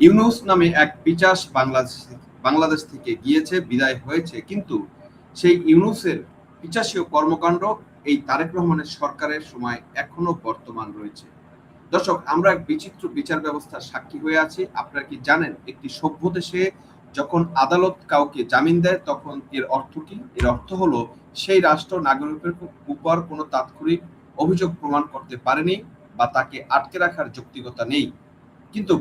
ইউনূস নামে এক পিশাচ বাংলাদেশ থেকে গিয়েছে, বিদায় হয়েছে, কিন্তু সেই ইউনূসের পিশাচীয় কর্মকাণ্ড এই তারেক রহমানের সরকারের সময় এখনো বর্তমান রয়েছে। দর্শক, আমরা এক বিচিত্র বিচার ব্যবস্থার সাক্ষী হয়ে আছি। আপনারা কি জানেন, একটি সভ্য দেশে যখন আদালত কাউকে জামিন দেয় তখন এর অর্থ কি? এর অর্থ হলো সেই রাষ্ট্র নাগরিকের উপর কোনো তাৎক্ষণিক অভিযোগ প্রমাণ করতে পারেনি বা তাকে আটকে রাখার যৌক্তিকতা নেই। কিন্তু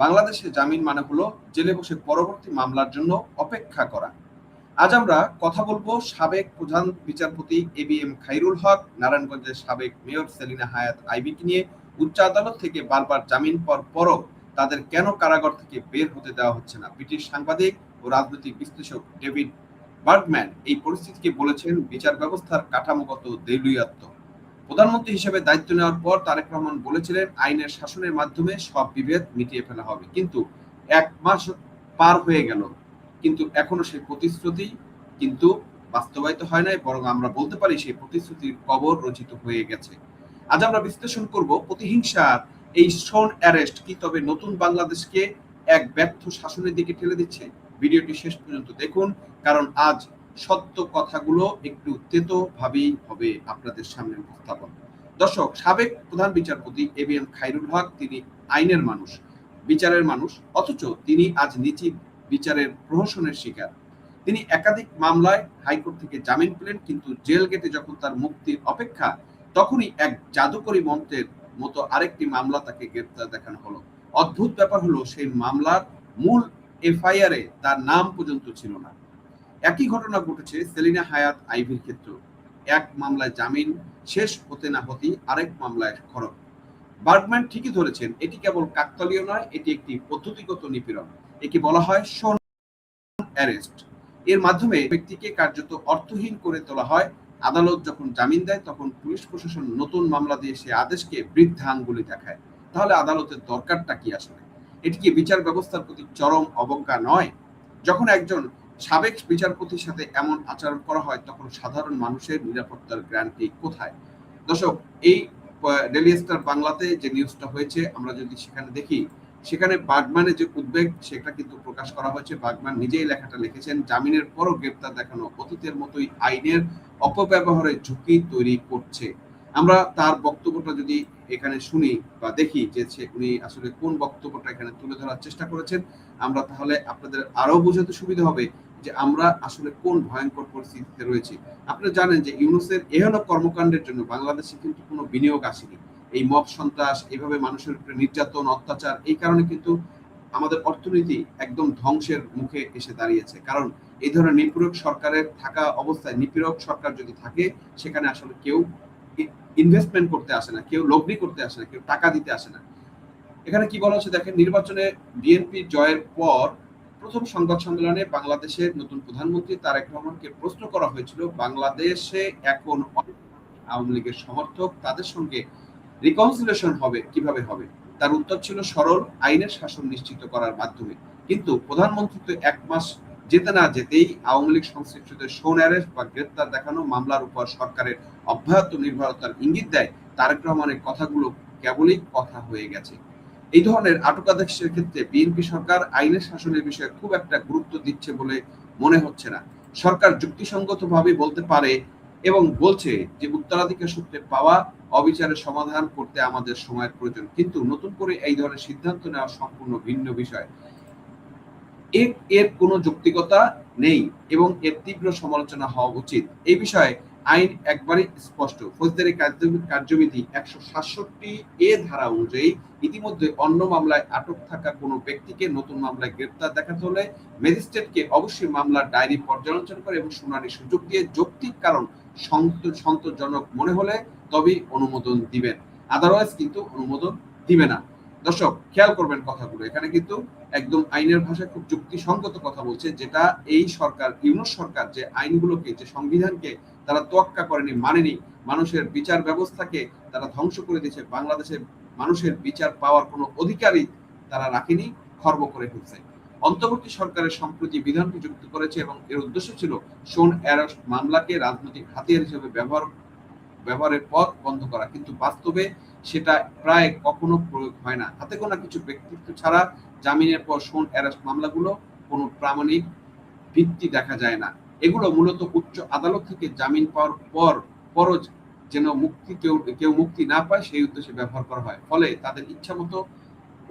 বাংলাদেশে জামিন মানে হলো জেলে বসে পরবর্তী মামলার জন্য অপেক্ষা করা। আজ আমরা কথা বলবো সাবেক প্রধান বিচারপতি এবিএম খায়রুল হক, নারায়ণগঞ্জের সাবেক মেয়র সেলিনা হায়াৎ আইভীকে নিয়ে। উচ্চ আদালত থেকে বারবার জামিন পাওয়ার পরও তাদের কেন কারাগার থেকে বের হতে দেওয়া হচ্ছে না? ব্রিটিশ সাংবাদিক ও রাজনৈতিক বিশ্লেষক ডেভিড বার্গম্যান এই পরিস্থিতিকে বলেছেন বিচার ব্যবস্থার কাঠামোগত দেউলিয়াত্ব। প্রধানমন্ত্রী হিসেবে দায়িত্ব নেওয়ার পর তারেক রহমান বলেছিলেন আইনের শাসনের মাধ্যমে সব বিভেদ মিটিয়ে ফেলা হবে, কিন্তু 1 মাস পার হয়ে গেল, কিন্তু এখনো সেই প্রতিশ্রুতি কিন্তু বাস্তবায়িত হয় নাই, বরং আমরা বলতে পারি সেই প্রতিশ্রুতির কবর রচিত হয়ে গেছে। আজ আমরা বিশ্লেষণ করব প্রতিহিংসার এই শোন অ্যারেস্ট কি তবে নতুন বাংলাদেশকে এক ব্যর্থ শাসনের দিকে ঠেলে দিচ্ছে? ভিডিওটি শেষ পর্যন্ত দেখুন, কারণ আজ সত্য কথাগুলো একটু তেতো ভাবেই হবে আপনাদের সামনে উপস্থাপন। দর্শক, সাবেক প্রধান বিচারপতি এবিএম খায়রুল হক তিনি আইনের মানুষ, বিচারের মানুষ, অথচ তিনি আজ নিচি বিচারের প্রহসনের শিকার। তিনি একাধিক মামলায় হাইকোর্ট থেকে জামিন পেলেন, কিন্তু জেল গেটে যখন তার মুক্তির অপেক্ষা, তখনই এক জাদুকরী মন্ত্রের মতো আরেকটি মামলা তাকে গ্রেপ্তার দেখানো হলো। অদ্ভুত ব্যাপার হলো সেই মামলার মূল এফআইআরে তার নাম পর্যন্ত ছিল না। একই ঘটনা ঘটেছে সেলিনা হায়াৎ আইভীর ক্ষেত্রে। এক মামলায় জামিন শেষ হতে না হতেই আরেক মামলায় খড়গ। বার্গম্যান ঠিকই ধরেছেন, এটি কেবল কাকতালীয় নয়, এটি একটি পদ্ধতিগত নিপীড়ন। একে বলা হয় শোন অ্যারেস্ট। এর মাধ্যমে ব্যক্তিকে কার্যত অর্থহীন করে তোলা হয়। আদালত যখন জামিন দেয় তখন পুলিশ প্রশাসন নতুন মামলা দিয়ে সে আদেশকে বৃদ্ধা আঙ্গুলি দেখায়। তাহলে আদালতের দরকারটা কি আসলে? এটি কি বিচার ব্যবস্থার প্রতি চরম অবজ্ঞা নয়? যখন একজন সাবেক বিচারপতির সাথে এমন আচরণ করা হয় তখন সাধারণ মানুষের নিরাপত্তার গ্যারান্টি কোথায়? দর্শক, এই ডেইলি স্টার বাংলাতে যে নিউজটা হয়েছে আমরা যদি সেখানে দেখি, সেখানে বাগম্যানের যে উদ্বেগ সেটা কিন্তু প্রকাশ করা হয়েছে। বাগম্যান নিজেই লেখাটা লিখেছেন, জামিনের পরও গ্রেপ্তার দেখানো অতীতের মতোই আইনের অপব্যবহারের ঝুঁকি তৈরি করছে। আমরা তার বক্তব্যটা যদি এখানে শুনি বা দেখি যে উনি আসলে কোন বক্তব্যটা এখানে তুলে ধরার চেষ্টা করেছেন, আমরা তাহলে আপনাদের আরো বোঝাতে সুবিধা হবে যে আমরা আসলে কোন ভয়ঙ্কর পরিস্থিতিতে রয়েছি। আপনারা জানেন যে ইউনূসের এহেন কর্মকাণ্ডের জন্য বাংলাদেশে কিন্তু কোনো বিনিয়োগ আসেনি। এই মব সন্ত্রাস, এইভাবে মানুষের উপরে নির্যাতন, অত্যাচার, এই কারণে কিন্তু আমাদের অর্থনীতি একদম ধ্বংসের মুখে এসে দাঁড়িয়েছে। কারণ এই ধরনের নিপীড়ক সরকারের থাকা অবস্থায়, নিপীড়ক সরকার যদি থাকে, সেখানে আসলে কেউ ইনভেস্টমেন্ট করতে আসে না, কেউ লগ্নি করতে আসে না, কেউ টাকা দিতে আসে না। এখানে কি বলা হচ্ছে দেখেন, নির্বাচনে বিএনপি জয়ের পর প্রথম সংবাদ সম্মেলনে বাংলাদেশের নতুন প্রধানমন্ত্রী তারেক রহমানকে প্রশ্ন করা হয়েছিল বাংলাদেশে এখন আওয়ামী লীগের সমর্থক, তাদের সঙ্গে রিকনসিলিয়েশন হবে কিভাবে হবে? তার উত্তর ছিল সরল, আইনের শাসন নিশ্চিত করার মাধ্যমে। কিন্তু প্রধানমন্ত্রী তো 1 মাস যেতে না যেতেই আওয়ামী লীগ সংশ্লিষ্টদের শোন অ্যারেস্ট বা গ্রেপ্তার দেখানো মামলার উপর সরকারের অব্যাহত নির্ভরতার ইঙ্গিত দেয়। তারেক রহমানের কথাগুলো কেবলই কথা হয়ে গেছে। এই ধরনের আটকাদেশের ক্ষেত্রে বিএনপি সরকার আইনের শাসনের বিষয়ে খুব একটা গুরুত্ব দিচ্ছে বলে মনে হচ্ছে না। সরকার যুক্তিসঙ্গতভাবে বলতে পারে এবং বলছে যে উত্তরাধিকার সূত্রে পাওয়া অবিচারের সমাধান করতে আমাদের সময়ের প্রয়োজন, কিন্তু নতুন করে এই ধরনের সিদ্ধান্ত নেওয়া সম্পূর্ণ ভিন্ন বিষয়। এর কোনো যৌক্তিকতা নেই এবং এর তীব্র সমালোচনা হওয়া উচিত। এই বিষয়ে আইন একবারই স্পষ্ট। ফৌজদারি কার্যবিধি 167 ধারা অনুযায়ী ইতিমধ্যে অন্য মামলায় আটক থাকা কোনো ব্যক্তিকে নতুন মামলায় গ্রেপ্তার দেখাতে হলে ম্যাজিস্ট্রেটকে অবশ্যই মামলার ডায়েরি পর্যালোচনা করে এবং শুনানির সুযোগ দিয়ে যৌক্তিক কারণ সন্তোষজনক মনে হলে তবেই অনুমোদন দিবেন, আদারওয়াইজ কিন্তু অনুমোদন দিবে না। দর্শক, খেয়াল করবেন কথাগুলো, এখানে কিন্তু একদম আইনের ভাষায় খুব যুক্তিসঙ্গত কথা বলছে, যেটা এই সরকার, ইউনূস সরকার যে আইনগুলোকে, যে সংবিধানকে তারা তোয়াক্কা করেনি, মানেনি, মানুষের বিচার ব্যবস্থাকে তারা ধ্বংস করে দিয়েছে, বাংলাদেশের মানুষের বিচার পাওয়ার কোনো অধিকারই তারা রাখেনি, খর্ব করে ফেলছে। অন্তর্বর্তী সরকারের সম্প্রতি বিধানটি যুক্ত করেছে এবং এর উদ্দেশ্য ছিল শোন অ্যারেস্ট মামলাকে রাজনৈতিক হাতিয়ার হিসেবে ব্যবহারের পথ বন্ধ করা, কিন্তু বাস্তবে সেটা প্রায় কখনো প্রয়োগ হয় না। হাতে গোনা কিছু ব্যক্তিত্ব ছাড়া জামিনের পর শোন অ্যারেস্ট মামলাগুলো কোনো প্রামাণিক ভিত্তি দেখা যায় না। এগুলো মূলত উচ্চ আদালত থেকে জামিন পাওয়ার পরও যেন কেউ মুক্তি না পায় সেই উদ্দেশ্যে ব্যবহার করা হয়। ফলে তাদের ইচ্ছামতো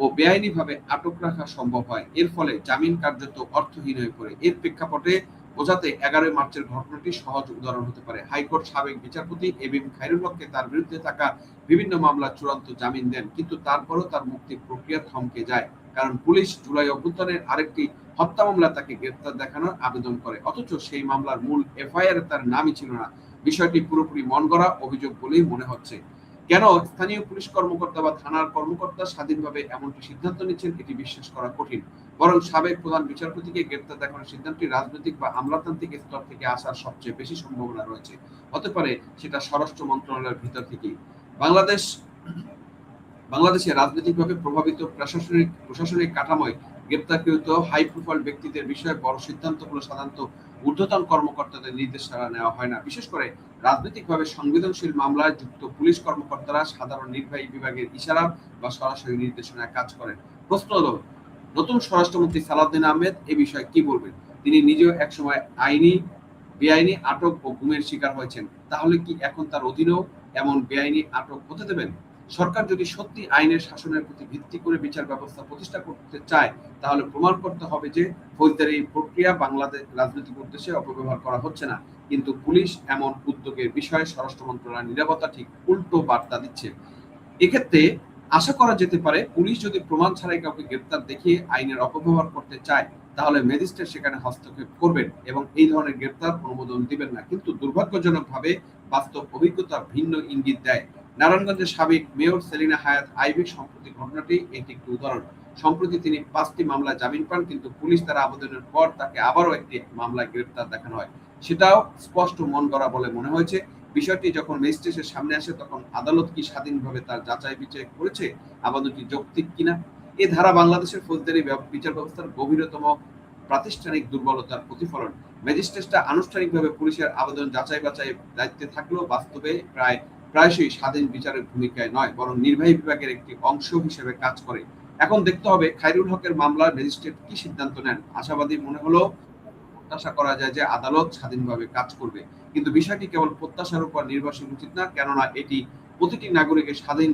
ও বেআইনিভাবে আটক রাখা সম্ভব হয়। এর ফলে জামিন কার্যত অর্থহীন হয়ে পড়ে। এর প্রেক্ষাপটে বোঝাতে ১১ মার্চের ঘটনাটি সহজ উদাহরণ হতে পারে। হাইকোর্ট সাবেক বিচারপতি এবিএম খায়রুল হককে তার বিরুদ্ধে থাকা বিভিন্ন মামলার চূড়ান্ত জামিন দেন, কিন্তু তারপরও তার মুক্তির প্রক্রিয়া থমকে যায়। কারণ পুলিশ জুলাই অভ্যুত্থানের আরেকটি হত্যা মামলা তাকে গ্রেপ্তার দেখানোর আবেদন করে, অথচ সেই মামলার মূল এফআইআর তার নামই ছিল না। বিষয়টি পুরোপুরি মন গড়া অভিযোগ বলেই মনে হচ্ছে। কেন স্থানীয় পুলিশ কর্মকর্তা বা থানার কর্মকর্তা স্বাধীনভাবে এমনটি সিদ্ধান্ত নিচ্ছেন এটি বিশ্বাস করা কঠিন। বরং সাবেক প্রধান বিচারপতিকে গ্রেপ্তার দেখানোর সিদ্ধান্তটি রাজনৈতিক বা আমলাতান্ত্রিক স্তর থেকে আসার সবচেয়ে বেশি সম্ভাবনা রয়েছে। হতে পারে সেটা স্বরাষ্ট্র মন্ত্রণালয়ের ভিতর থেকেই। বাংলাদেশ বাংলাদেশে রাজনৈতিকভাবে প্রভাবিত প্রশাসনিক কাঠামোয় গ্রেপ্তারকৃত হাই প্রোফাইল ব্যক্তিদের বিষয়ে বড় সিদ্ধান্তগুলো সাধারণত ঊর্ধ্বতন কর্মকর্তাদের নির্দেশনা নেওয়া হয় না। বিশেষ করে রাজনৈতিকভাবে সংবেদনশীল মামলায় যুক্ত পুলিশ কর্মকর্তারা সাধারণ নির্বাহী বিভাগের ইশারা বা সরাসরি নির্দেশনায় কাজ করেন। প্রশ্ন হলো, নতুন স্বরাষ্ট্রমন্ত্রী সালাউদ্দিন আহমেদ এ বিষয়ে কি বলবেন? তিনি নিজেও একসময় বেআইনি আটক ও গুমের শিকার হয়েছেন। তাহলে কি এখন তার অধীনেও এমন বেআইনি আটক হতে দেবেন? সরকার যদি সত্যি আইনের শাসনের প্রতি ভিত্তি করে বিচার ব্যবস্থা প্রতিষ্ঠা করতে চায়, তাহলে প্রমাণ করতে হবে যে ফৌজদারি প্রক্রিয়া বাংলাদেশ রাজনৈতিক উদ্দেশ্যে অপব্যবহার করা হচ্ছে না। কিন্তু পুলিশ এমন উদ্যোগের বিষয়ে স্বরাষ্ট্র মন্ত্রণালয়ের নীরবতা ঠিক উল্টো বার্তা দিচ্ছে। এক্ষেত্রে আশা করা যেতে পারে, পুলিশ যদি প্রমাণ ছাড়াই কাউকে গ্রেপ্তার দেখিয়ে আইনের অপব্যবহার করতে চায়, তাহলে ম্যাজিস্ট্রেট সেখানে হস্তক্ষেপ করবেন এবং এই ধরনের গ্রেপ্তার অনুমোদন দিবেন না। কিন্তু দুর্ভাগ্যজনকভাবে বাস্তব অভিজ্ঞতা ভিন্ন ইঙ্গিত দেয়। নারায়ণগঞ্জের সাবেক মেয়র সেলিনা হায়াৎ আইভীর সম্প্রতি ঘটনাটি এটি একটি উদাহরণ। সম্প্রতি তিনি ৫টি মামলায় জামিন পান, কিন্তু পুলিশ তার আবেদনের পর তাকে আবারও একটি মামলায় গ্রেপ্তার দেখানো হয়। সেটাও স্পষ্ট মন গড়া বলে মনে হয়েছে। বিষয়টি যখন ম্যাজিস্ট্রেটের সামনে আসে, তখন আদালত কি স্বাধীনভাবে তার যাচাই বিচার করেছে আবেদনটি যৌক্তিক কিনা? এ ধারা বাংলাদেশের ফৌজদারি বিচার ব্যবস্থার গভীরতম প্রাতিষ্ঠানিক দুর্বলতার প্রতিফলন। ম্যাজিস্ট্রেটরা আনুষ্ঠানিকভাবে পুলিশের আবেদন যাচাই বাছাই দায়িত্বে থাকলেও বাস্তবে প্রায়শই স্বাধীন বিচারের ভূমিকায় নয়, বরং নির্বাহী বিভাগের একটি অংশ হিসেবে কাজ করে। এখন দেখতে হবে খায়রুল হকের মামলার ম্যাজিস্ট্রেট কি সিদ্ধান্ত নেন। আশাবাদী মনে হলো প্রত্যাশা করা যায় যে আদালত স্বাধীনভাবে কাজ করবে, কিন্তু বিষয়টি কেবল প্রত্যাশার উপর নির্ভরশীল উচিত না, কেননা এটি প্রতিটি নাগরিকের স্বাধীন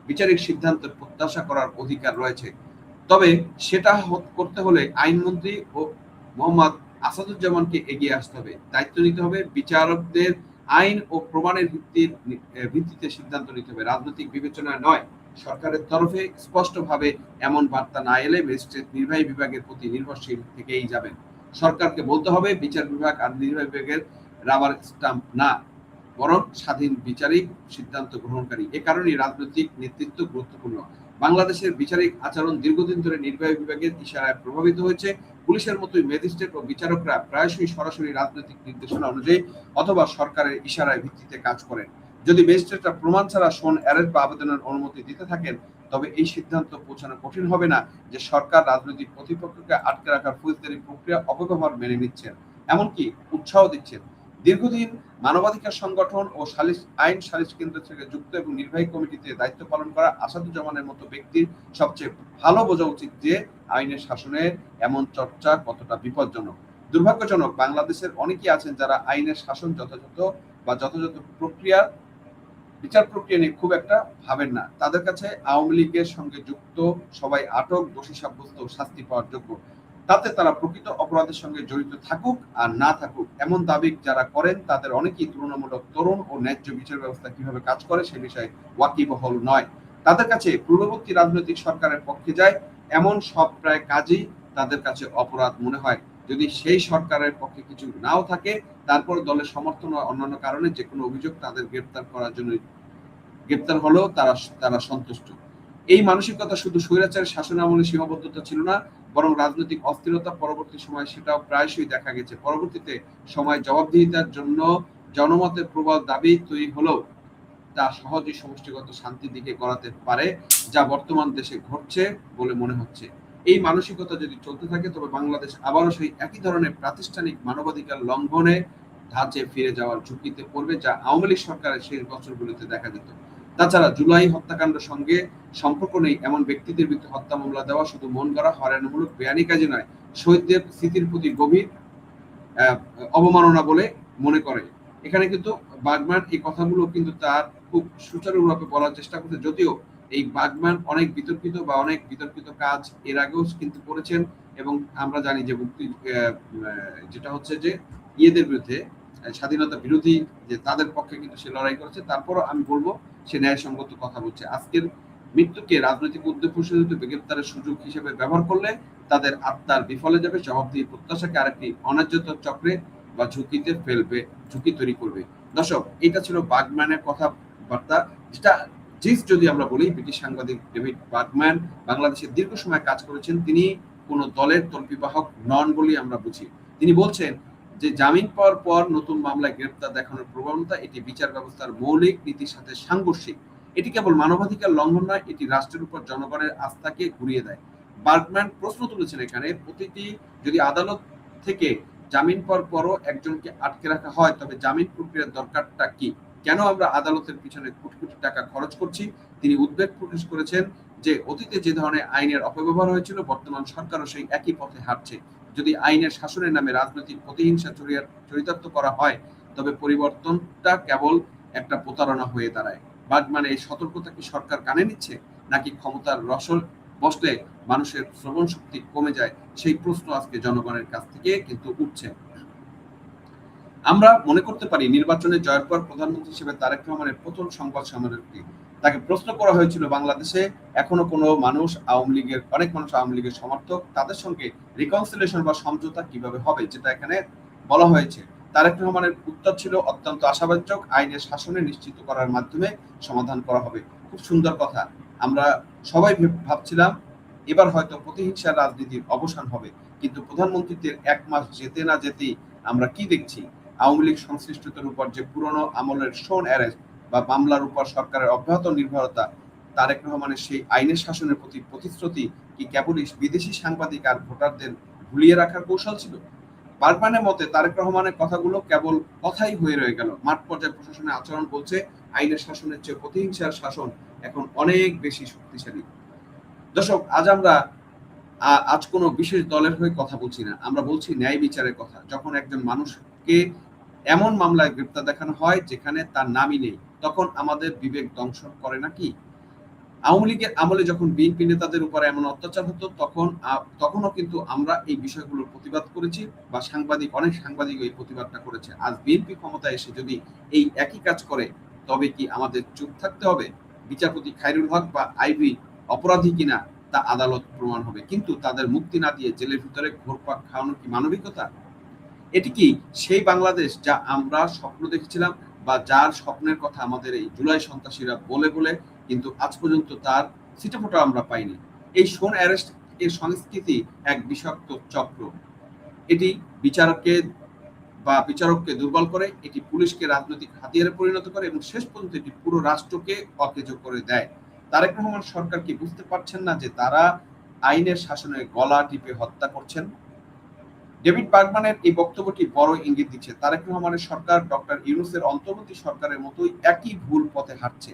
বিচারিক সিদ্ধান্তের প্রত্যাশা করার অধিকার রয়েছে। তবে সেটা করতে হলে আইনমন্ত্রী ও মোহাম্মদ আসাদুজ্জামানকে এগিয়ে আসতে হবে, দায়িত্ব নিতে হবে, বিচারকদের আইন ও প্রমাণের ভিত্তিতে সিদ্ধান্ত নিতে হবে, রাজনৈতিক বিবেচনায় নয়। সরকারের তরফে স্পষ্টভাবে এমন বার্তা না এলে ম্যাজিস্ট্রেট নির্বাহী বিভাগের প্রতি নির্ভরশীল থেকেই যাবেন। সরকারকে বলতে হবে বিচার বিভাগ আর নির্বাহী বিভাগের রাবার স্টাম্প না, বরং স্বাধীন বিচারিক সিদ্ধান্ত গ্রহণকারী। এ কারণেই রাজনৈতিক নেতৃত্ব গুরুত্বপূর্ণ। বাংলাদেশের বিচারিক আচরণ দীর্ঘদিন ধরে নির্বাহী বিভাগের ইশারায় প্রভাবিত হয়েছে। পুলিশের মতোই ম্যাজিস্ট্রেট ও বিচারকরা প্রায়শই সরাসরি রাজনৈতিক নির্দেশনা অনুযায়ী অথবা সরকারের ইশারায় ভিত্তিতে কাজ করেন। যদি ম্যাজিস্ট্রেটরা প্রমাণ ছাড়া শোন অ্যারেস্ট বা আবেদনের অনুমতি দিতে থাকেন, তবে এই সিদ্ধান্ত পৌঁছানো কঠিন হবে না যে সরকার রাজনৈতিক প্রতিপক্ষকে আটকে রাখার ফৌজদারি প্রক্রিয়া অপব্যবহার মেনে নিচ্ছেন, এমনকি উৎসাহ দিচ্ছেন। দীর্ঘদিন মানবাধিকার সংগঠন ও আইন সালিশ কেন্দ্র থেকে যুক্ত এবং নির্বাহী কমিটিতে দায়িত্ব পালন করা আসাদুজ্জামানের মতো ব্যক্তির সবচেয়ে ভালো বোঝা উচিত যে আইনের শাসনের এমন চর্চা কতটা বিপজ্জনক। দুর্ভাগ্যজনক, বাংলাদেশের অনেকেই আছেন যারা আইনের শাসন যথাযথ বিচার প্রক্রিয়া নিয়ে খুব একটা ভাবেন না। তাদের কাছে আওয়ামী লীগের সঙ্গে যুক্ত সবাই আটক, দোষী সাব্যস্ত ও শাস্তি পাওয়ার যোগ্য। তাতে তারা প্রকৃত অপরাধের সঙ্গে জড়িত থাকুক আর না থাকুক, এমন দাবি যারা করেন তাদের অনেকেই তুলনামূলক তরুণ ও ন্যায্য বিচার ব্যবস্থা কিভাবে কাজ করে সে বিষয়ে ওয়াকিবহল নয়। তাদের কাছে পূর্ববর্তী রাজনৈতিক সরকারের পক্ষে যায় এমন সব প্রায় কাজই তাদের কাছে অপরাধ মনে হয়। যদি সেই সরকারের পক্ষে কিছু নাও থাকে, তারপর দলের সমর্থন ও অন্যান্য কারণে যে কোনো অভিযোগ তাদের গ্রেপ্তার হলেও তারা সন্তুষ্ট। এই মানসিকতা শুধু স্বৈরাচারের শাসনামলে সীমাবদ্ধতা ছিল না, বরং রাজনৈতিক অস্থিরতা পরবর্তী সময় সেটাও প্রায়শই দেখা গেছে। পরবর্তীতে সময় জবাবদিহিতার জন্য জনমতের প্রবল দাবি তৈরি হলেও তা সহজেই সমষ্টিগত শান্তির দিকে গড়াতে পারে, যা বর্তমান দেশে ঘটছে বলে মনে হচ্ছে। এই মানসিকতা যদি চলতে থাকে, তবে বাংলাদেশ আবারও সেই একই ধরনের প্রাতিষ্ঠানিক মানবাধিকার লঙ্ঘনে ধাঁচে ফিরে যাওয়ার ঝুঁকিতে পড়বে, যা আওয়ামী লীগ সরকারের শেষ বছরগুলিতে দেখা যেত। তাছাড়া জুলাই হত্যাকাণ্ডের সঙ্গে সম্পর্ক নেই এমন ব্যক্তিদের বিরুদ্ধে হত্যা মামলা দেওয়া শুধু মন গড়া হয়রানিমূলক বেআইনি কাজে নয়, শহীদদের স্মৃতির প্রতি গভীর অবমাননা বলে মনে করে। এখানে কিন্তু বাগম্যান এই কথাগুলো কিন্তু তার খুব সুচারুরূপে বলার চেষ্টা করছে, যদিও এই বাগম্যান অনেক বিতর্কিত কাজ এর আগেও কিন্তু করেছেন, এবং আমরা জানি যে মুক্তি যেটা হচ্ছে যে ইয়েদের বিরুদ্ধে স্বাধীনতা বিরোধী যে তাদের পক্ষে কিন্তু সে লড়াই করেছে। তারপরও আমি বলবো সে ন্যায়সঙ্গত কথা বলছে। আজকের মৃত্যুকে রাজনৈতিক উদ্দেশ্য প্রসূত গ্রেপ্তারের সুযোগ হিসেবে ব্যবহার করলে তাদের আত্মার বিফলে যাবে, জবাবদিহি প্রত্যাশাকে আরেকটি অন্যায্যতার চক্রে বা ঝুঁকি তৈরি করবে। দর্শক, এটা ছিল বাগম্যানের কথাবার্তা। যেটা যদি আমরা বলি, ব্রিটিশ সাংবাদিক ডেভিড বাগম্যান বাংলাদেশে দীর্ঘ সময় কাজ করেছেন। তিনি কোনো দলের তল্পিবাহক নন বলে আমরা বুঝি। তিনি বলছেন যে জামিন পাওয়ার পর নতুন মামলায় গ্রেপ্তার দেখানোর প্রবণতা এটি বিচার ব্যবস্থার মৌলিক নীতির সাথে সাংঘর্ষিক। এটি কেবল মানবাধিকার লঙ্ঘন নয়, এটি রাষ্ট্রের উপর জনগণের আস্থাকে ঘুরিয়ে দেয়। বার্গম্যান প্রশ্ন তুলেছেন এখানে, প্রতিটি যদি আদালত থেকে জামিন পাওয়ার পরও একজনকে আটকে রাখা হয়, তবে জামিন প্রক্রিয়ার দরকারটা কি? কেন আমরা আদালতের পিছনে কোটি কোটি টাকা খরচ করছি? তিনি উদ্বেগ প্রকাশ করেছেন যে অতীতে যে ধরনের আইনের অপব্যবহার হয়েছিল, বর্তমান সরকারও সেই একই পথে হাঁটছে। যদি আইনের শাসনের নামে রাজনৈতিক প্রতিহিংসা চরিতার্থ করা হয়, তবে পরিবর্তনটা কেবল একটা প্রতারণা হয়ে দাঁড়ায়। বাগম্যান এই সতর্কতা কি সরকার কানে নিচ্ছে, নাকি ক্ষমতার রসল বসলে মানুষের শ্রবণ শক্তি কমে যায়? সেই প্রশ্ন আজকে জনগণের কাছ থেকে কিন্তু উঠছে। আমরা মনে করতে পারি নির্বাচনে জয়ের পর প্রধানমন্ত্রী হিসেবে তারেক রহমানের প্রথম সংবাদ সম্মেলনটি। তাকে প্রশ্ন করা হয়েছিল বাংলাদেশে এখনো কোনো মানুষ অনেক মানুষ আওয়ামী লীগের সমর্থক, তাদের সঙ্গে রিকনসিলিয়েশন বা সমঝোতা কিভাবে হবে, যেটা এখানে বলা হয়েছে। তারেক রহমানের উত্তর ছিল অত্যন্ত আশাবাঞ্চক, আইনের শাসনে নিশ্চিত করার মাধ্যমে সমাধান করা হবে। খুব সুন্দর কথা। আমরা সবাই ভাবছিলাম এবার হয়তো প্রতিহিংসার রাজনীতির অবসান হবে, কিন্তু প্রধানমন্ত্রীদের 1 মাস যেতে না যেতেই আমরা কি দেখছি? আওয়ামী লীগ সংশ্লিষ্টতার উপর যে পুরনো আমলের শোন অ্যারেস্ট বা মামলার উপর সরকারের অব্যাহত নির্ভরতা, তারেক রহমানের সেই আইনের শাসনের প্রতি প্রতিশ্রুতি কি কেবলই বিদেশি সাংবাদিক আর ভোটারদের ভুলিয়ে রাখার কৌশল ছিল? বাগম্যানের মতে তারেক রহমানের কথাগুলো কেবল কথাই হয়ে রয়ে গেল। মাঠ পর্যায়ে প্রশাসনের আচরণ বলছে আইনের শাসনের চেয়ে প্রতিহিংসার শাসন এখন অনেক বেশি শক্তিশালী। দর্শক, আজ কোনো বিশেষ দলের হয়ে কথা বলছি না, আমরা বলছি ন্যায় বিচারের কথা। যখন একজন মানুষকে এমন মামলায় গ্রেপ্তার দেখানো হয় যেখানে তার নামই নেই, তখন আমাদের বিবেক দংশন করে নাকি? আওয়ামী লীগের আমলে যখন বিএনপি নেতাদের উপর এমন অত্যাচার হতো, তখনও কিন্তু আমরা এই বিষয়গুলোর প্রতিবাদ করেছি, বা অনেক সাংবাদিক এই প্রতিবাদটা করেছে। আজ বিএনপি ক্ষমতায় এসে যদি এই একই কাজ করে, তবে কি আমাদের চুপ থাকতে হবে? বিচারপতি খায়রুল হক বা আইভি অপরাধী কিনা তা আদালত প্রমাণ হবে, কিন্তু তাদের মুক্তি না দিয়ে জেলের ভিতরে ঘোরপাক খাওয়ানো কি মানবিকতা? এটি কি সেই বাংলাদেশ যা আমরা স্বপ্ন দেখেছিলাম, বা যার স্বপ্নের কথা আমাদের এই জুলাই সন্ত্রাসীরা বলে কিন্তু আজ পর্যন্ত তার ছিটেফোঁটা আমরা পাইনি? এই শোন অ্যারেস্ট এর সংস্কৃতি এক বিষাক্ত চক্র। এটি বিচারককে দুর্বল করে, এটি পুলিশকে রাজনৈতিক হাতিয়ারে পরিণত করে, এবং শেষ পর্যন্ত এটি পুরো রাষ্ট্রকে অকেজো করে দেয়। তারেক রহমান সরকার কি বুঝতে পারছেন না যে তারা আইনের শাসনে গলা টিপে হত্যা করছেন? ডেভিড বাগম্যানের এই বক্তব্যটি বড় ইঙ্গিত দিচ্ছে তারেক রহমানের সরকার ডক্টর ইউনূসের অন্তর্বর্তী সরকারের মতোই একই ভুল পথে হাঁটছে।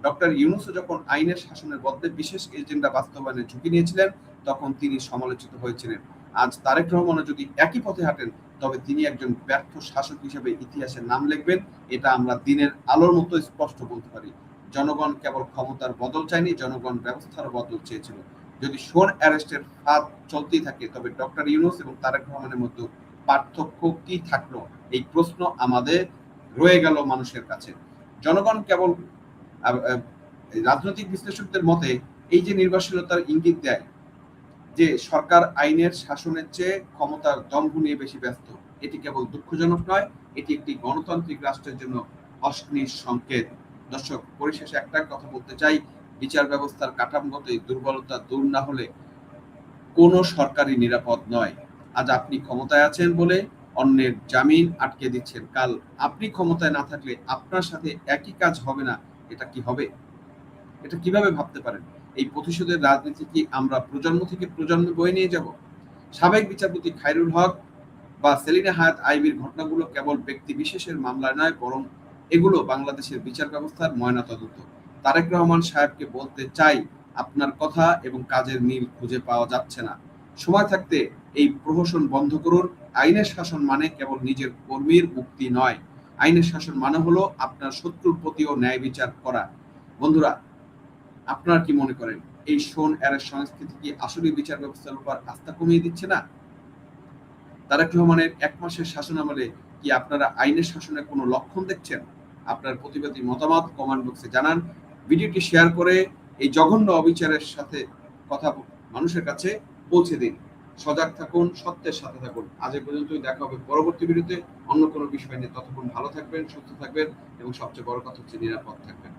ডক্টর ইউনূসও যখন আইনের শাসনের বদলে বিশেষ এজেন্ডা বাস্তবায়নের ঝুঁকি নিয়েছিলেন, তখন তিনি সমালোচিত হয়েছিলেন। আজ তারেক রহমানও যদি একই পথে হাঁটেন, তবে তিনি একজন ব্যর্থ শাসক হিসেবে ইতিহাসে নাম লিখবেন। এটা আমরা দিনের আলোর মতো স্পষ্ট বলতে পারি। জনগণ কেবল ক্ষমতার বদল চায়নি, জনগণ ব্যবস্থার বদল চেয়েছিল। যদি শোন অ্যারেস্টের ফাঁদ চলতেই থাকে, তবে ডক্টর ইউনূস এবং তারেক রহমানের মধ্যে পার্থক্য কি থাকলো? এই প্রশ্ন আমাদের রয়ে গেল মানুষের কাছে। জনগণ কেবল রাজনৈতিক বিশ্লেষকদের মতে এই যে নির্ভরশীলতার ইঙ্গিত দেয় যে সরকার আইনের শাসনের চেয়ে ক্ষমতার দম্ভ নিয়ে বেশি ব্যস্ত, এটি কেবল দুঃখজনক নয়, এটি একটি গণতান্ত্রিক রাষ্ট্রের জন্য অশনির সংকেত। দর্শক, পরিশেষে একটা কথা বলতে চাই, বিচার ব্যবস্থার কাঠামোগত দুর্বলতা দূর না হলে কোনো সরকারই নিরাপদ নয়। আজ আপনি ক্ষমতায় আছেন বলে অন্যের জামিন আটকে দিচ্ছেন, কাল আপনি ক্ষমতায় না থাকলে আপনার সাথে একই কাজ হবে না। এটা কি হবে? এটা কিভাবে ভাবতে পারেন? এই প্রতিশোধের রাজনীতি কি আমরা প্রজন্ম থেকে প্রজন্মে বয়ে নিয়ে যাব? সাবেক বিচারপতি খায়রুল হক বা সেলিনা হায়াৎ আইবির ঘটনাগুলো কেবল ব্যক্তি বিশেষের মামলা নয়, বরং এগুলো বাংলাদেশের বিচার ব্যবস্থার ময়নাতদন্ত। তারেক রহমান সাহেবকে বলতে চাই, আপনার কথা এবং কাজের মিল খুঁজে পাওয়া যাচ্ছে না। সময় থাকতে এই প্রহসন বন্ধ করুন। আইনের শাসন মানে কেবল নিজের কর্মীর মুক্তি নয়, আইনের শাসন মানে হলো আপনার শত্রুর প্রতিও ন্যায় বিচার করা। বন্ধুরা, আপনারা কি মনে করেন এই শোন এর সংস্কৃতি কি আসলে বিচার ব্যবস্থার উপর আস্থা কমিয়ে দিচ্ছে না? তারেক রহমানের ১ মাসের শাসনামলে কি আপনারা আইনের শাসনের কোনো লক্ষণ দেখছেন? আপনার প্রতিবাদী মতামত কমেন্ট বক্সে জানান। ভিডিওটি শেয়ার করে এই জঘন্য অবিচারের সাথে কথা মানুষের কাছে পৌঁছে দিন। সজাগ থাকুন, সত্যের সাথে থাকুন। আজ এ পর্যন্তই, দেখা হবে পরবর্তী ভিডিওতে অন্য কোনো বিষয় নিয়ে। ততক্ষণ ভালো থাকবেন, সুস্থ থাকবেন এবং সবচেয়ে বড় কথা হচ্ছে নিরাপদ থাকবেন।